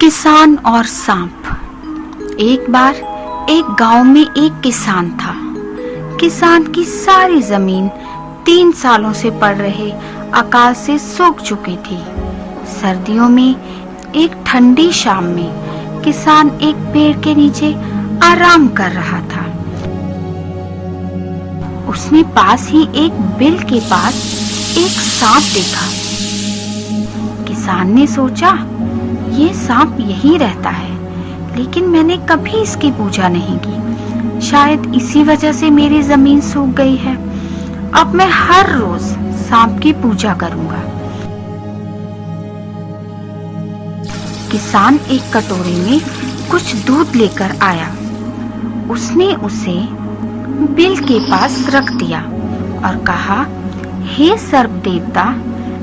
किसान और सांप। एक बार एक गांव में एक किसान था। किसान की सारी जमीन 3 सालों से पड़ रहे अकाल से सूख चुकी थी। सर्दियों में एक ठंडी शाम में किसान एक पेड़ के नीचे आराम कर रहा था। उसने पास ही एक बिल के पास एक सांप देखा। किसान ने सोचा, ये सांप यहीं रहता है, लेकिन मैंने कभी इसकी पूजा नहीं की। शायद इसी वजह से मेरी जमीन सूख गई है। अब मैं हर रोज सांप की पूजा करूंगा। किसान एक कटोरे में कुछ दूध लेकर आया। उसने उसे बिल के पास रख दिया और कहा, हे सर्प देवता,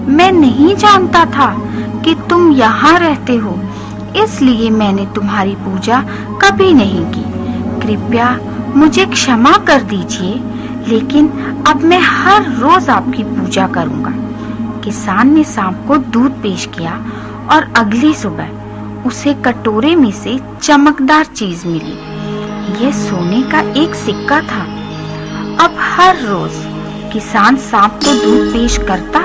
मैं नहीं जानता था कि तुम यहाँ रहते हो, इसलिए मैंने तुम्हारी पूजा कभी नहीं की। कृपया मुझे क्षमा कर दीजिए, लेकिन अब मैं हर रोज आपकी पूजा करूंगा। किसान ने सांप को दूध पेश किया और अगली सुबह उसे कटोरे में से चमकदार चीज मिली। यह सोने का एक सिक्का था। अब हर रोज किसान सांप को दूध पेश करता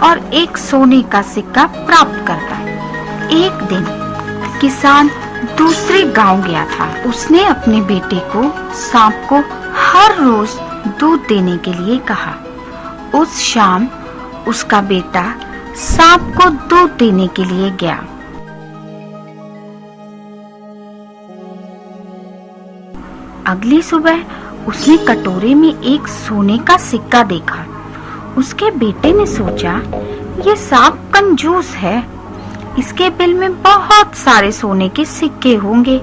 और एक सोने का सिक्का प्राप्त करता। एक दिन किसान दूसरे गांव गया था। उसने अपने बेटे को सांप को हर रोज दूध देने के लिए कहा। उस शाम उसका बेटा सांप को दूध देने के लिए गया। अगली सुबह उसने कटोरे में एक सोने का सिक्का देखा। उसके बेटे ने सोचा, ये सांप कंजूस है, इसके बिल में बहुत सारे सोने के सिक्के होंगे,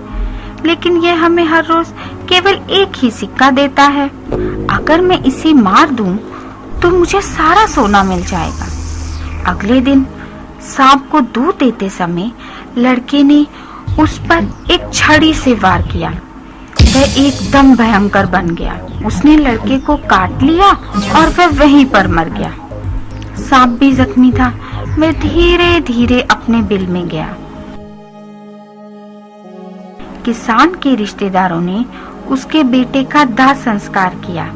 लेकिन यह हमें हर रोज केवल एक ही सिक्का देता है। अगर मैं इसे मार दूं, तो मुझे सारा सोना मिल जाएगा। अगले दिन सांप को दूध देते समय लड़के ने उस पर एक छड़ी से वार किया। वह एकदम भयंकर बन गया। उसने लड़के को काट लिया और वह वहीं पर मर गया। सांप भी जख्मी था। वह धीरे धीरे अपने बिल में गया। किसान के रिश्तेदारों ने उसके बेटे का दाह संस्कार किया।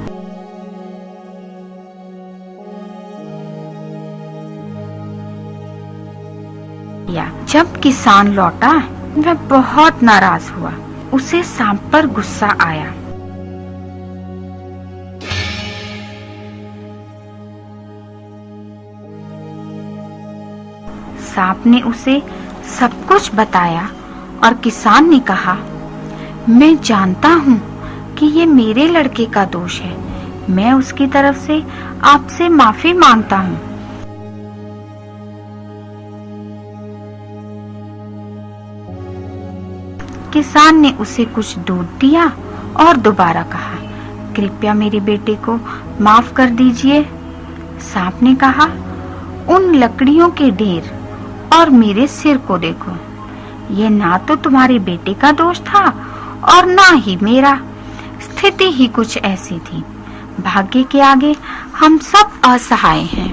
जब किसान लौटा, वह बहुत नाराज हुआ। उसे सांप पर गुस्सा आया। सांप ने उसे सब कुछ बताया और किसान ने कहा, मैं जानता हूँ कि ये मेरे लड़के का दोष है। मैं उसकी तरफ से आपसे माफी मांगता हूँ। किसान ने उसे कुछ दूध दिया और दोबारा कहा, कृपया मेरे बेटे को माफ कर दीजिए। सांप ने कहा, उन लकड़ियों के ढेर और मेरे सिर को देखो। ये ना तो तुम्हारे बेटे का दोष था और ना ही मेरा। स्थिति ही कुछ ऐसी थी। भाग्य के आगे हम सब असहाय हैं।